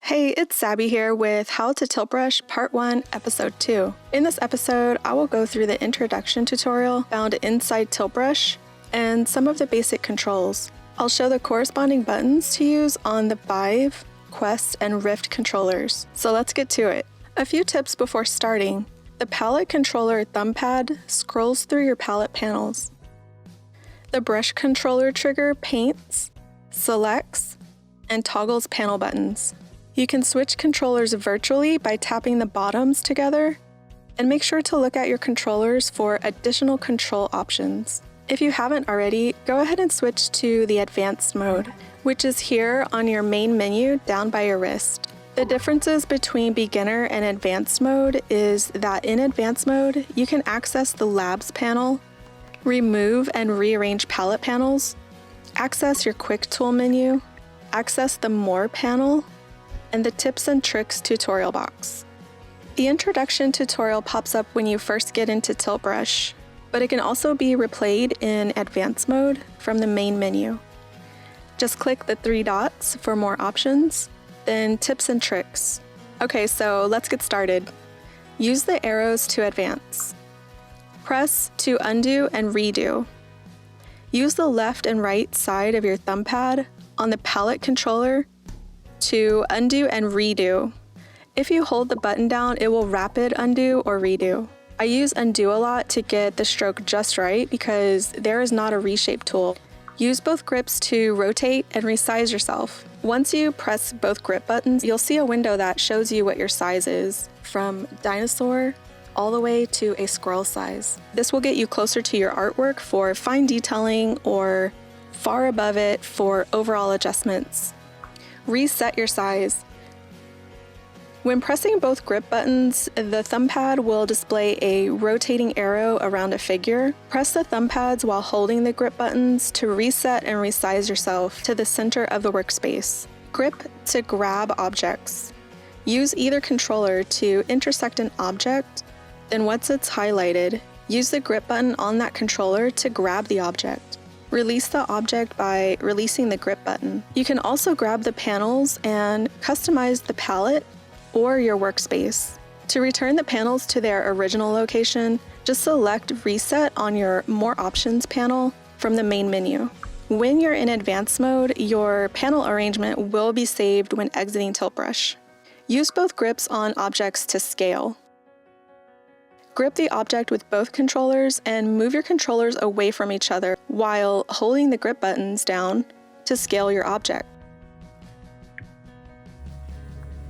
Hey, it's Sabby here with How to Tilt Brush Part 1, Episode 2. In this episode, I will go through the introduction tutorial found inside Tilt Brush and some of the basic controls. I'll show the corresponding buttons to use on the Vive, Quest, and Rift controllers. So let's get to it. A few tips before starting. The palette controller thumb pad scrolls through your palette panels. The brush controller trigger paints, selects, and toggles panel buttons. You can switch controllers virtually by tapping the bottoms together, and make sure to look at your controllers for additional control options. If you haven't already, go ahead and switch to the advanced mode, which is here on your main menu down by your wrist. The differences between beginner and advanced mode is that in advanced mode, you can access the labs panel, remove and rearrange palette panels, access your quick tool menu, access the more panel, and the tips and tricks tutorial box. The introduction tutorial pops up when you first get into Tilt Brush, but it can also be replayed in advanced mode from the main menu. Just click the three dots for more options, then tips and tricks. Okay, so let's get started. Use the arrows to advance. Press to undo and redo. Use the left and right side of your thumb pad on the palette controller to undo and redo. If you hold the button down, it will rapid undo or redo. I use undo a lot to get the stroke just right because there is not a reshape tool. Use both grips to rotate and resize yourself. Once you press both grip buttons, you'll see a window that shows you what your size is, from dinosaur all the way to a squirrel size. This will get you closer to your artwork for fine detailing or far above it for overall adjustments. Reset your size. When pressing both grip buttons, the thumb pad will display a rotating arrow around a figure. Press the thumb pads while holding the grip buttons to reset and resize yourself to the center of the workspace. Grip to grab objects. Use either controller to intersect an object, then once it's highlighted, use the grip button on that controller to grab the object. Release the object by releasing the grip button. You can also grab the panels and customize the palette or your workspace. To return the panels to their original location, just select Reset on your More Options panel from the main menu. When you're in advanced mode, your panel arrangement will be saved when exiting Tilt Brush. Use both grips on objects to scale. Grip the object with both controllers and move your controllers away from each other while holding the grip buttons down to scale your object.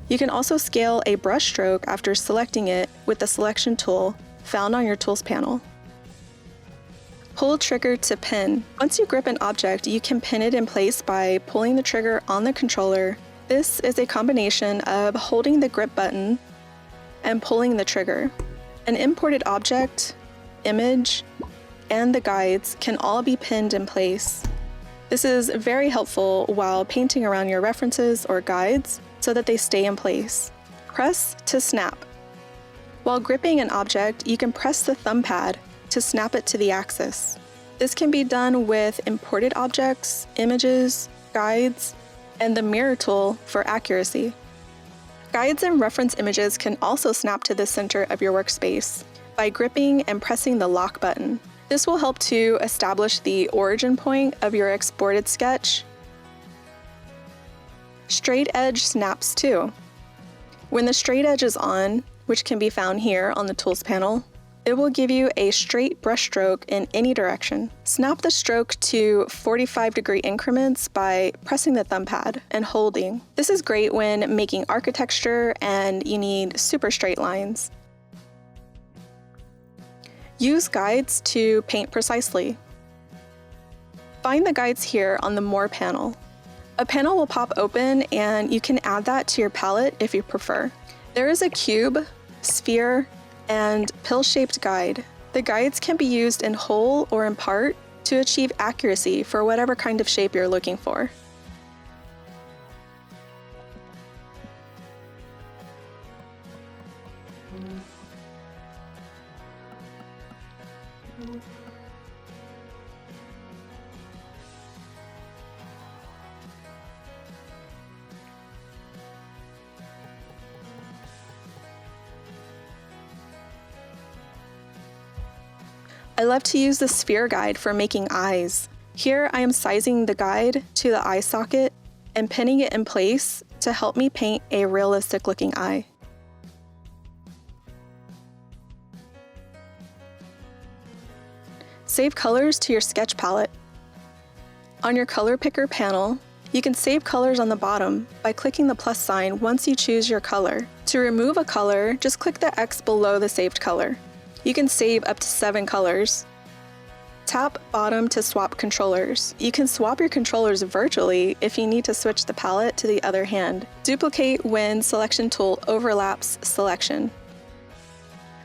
You can also scale a brush stroke after selecting it with the selection tool found on your tools panel. Pull trigger to pin. Once you grip an object, you can pin it in place by pulling the trigger on the controller. This is a combination of holding the grip button and pulling the trigger. An imported object, image, and the guides can all be pinned in place. This is very helpful while painting around your references or guides so that they stay in place. Press to snap. While gripping an object, you can press the thumb pad to snap it to the axis. This can be done with imported objects, images, guides, and the mirror tool for accuracy. Guides and reference images can also snap to the center of your workspace by gripping and pressing the lock button. This will help to establish the origin point of your exported sketch. Straight edge snaps too. When the straight edge is on, which can be found here on the Tools panel, it will give you a straight brush stroke in any direction. Snap the stroke to 45-degree increments by pressing the thumb pad and holding. This is great when making architecture and you need super straight lines. Use guides to paint precisely. Find the guides here on the More panel. A panel will pop open and you can add that to your palette if you prefer. There is a cube, sphere, and pill-shaped guide. The guides can be used in whole or in part to achieve accuracy for whatever kind of shape you're looking for. I love to use the sphere guide for making eyes. Here I am sizing the guide to the eye socket and pinning it in place to help me paint a realistic looking eye. Save colors to your sketch palette. On your color picker panel, you can save colors on the bottom by clicking the plus sign once you choose your color. To remove a color, just click the X below the saved color. You can save up to 7 colors. Tap bottom to swap controllers. You can swap your controllers virtually if you need to switch the palette to the other hand. Duplicate when selection tool overlaps selection.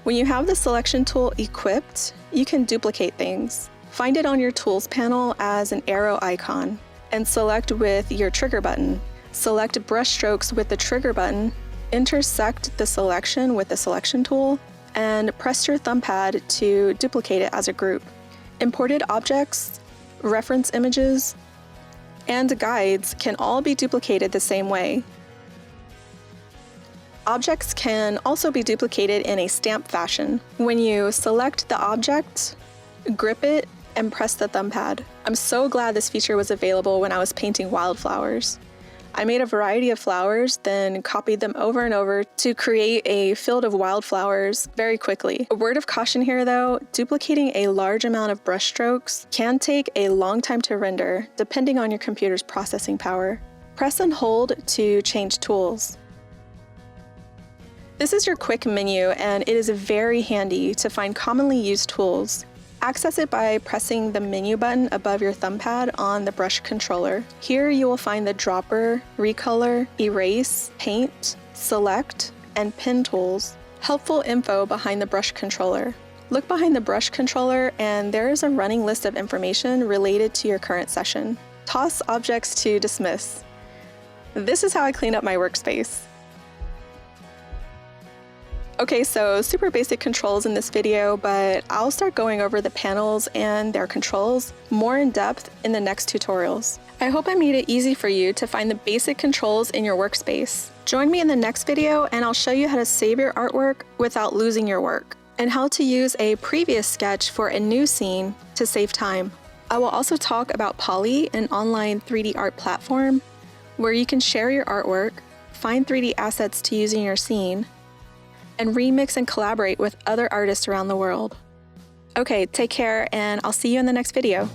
When you have the selection tool equipped, you can duplicate things. Find it on your tools panel as an arrow icon and select with your trigger button. Select brush strokes with the trigger button, intersect the selection with the selection tool, and press your thumb pad to duplicate it as a group. Imported objects, reference images, and guides can all be duplicated the same way. Objects can also be duplicated in a stamp fashion. When you select the object, grip it, and press the thumb pad. I'm so glad this feature was available when I was painting wildflowers. I made a variety of flowers, then copied them over and over to create a field of wildflowers very quickly. A word of caution here though, duplicating a large amount of brush strokes can take a long time to render, depending on your computer's processing power. Press and hold to change tools. This is your quick menu, and it is very handy to find commonly used tools. Access it by pressing the menu button above your thumb pad on the brush controller. Here you will find the dropper, recolor, erase, paint, select, and pen tools. Helpful info behind the brush controller. Look behind the brush controller and there is a running list of information related to your current session. Toss objects to dismiss. This is how I clean up my workspace. Okay, so super basic controls in this video, but I'll start going over the panels and their controls more in depth in the next tutorials. I hope I made it easy for you to find the basic controls in your workspace. Join me in the next video and I'll show you how to save your artwork without losing your work, and how to use a previous sketch for a new scene to save time. I will also talk about Poly, an online 3D art platform where you can share your artwork, find 3D assets to use in your scene, and remix and collaborate with other artists around the world. Okay, take care, and I'll see you in the next video.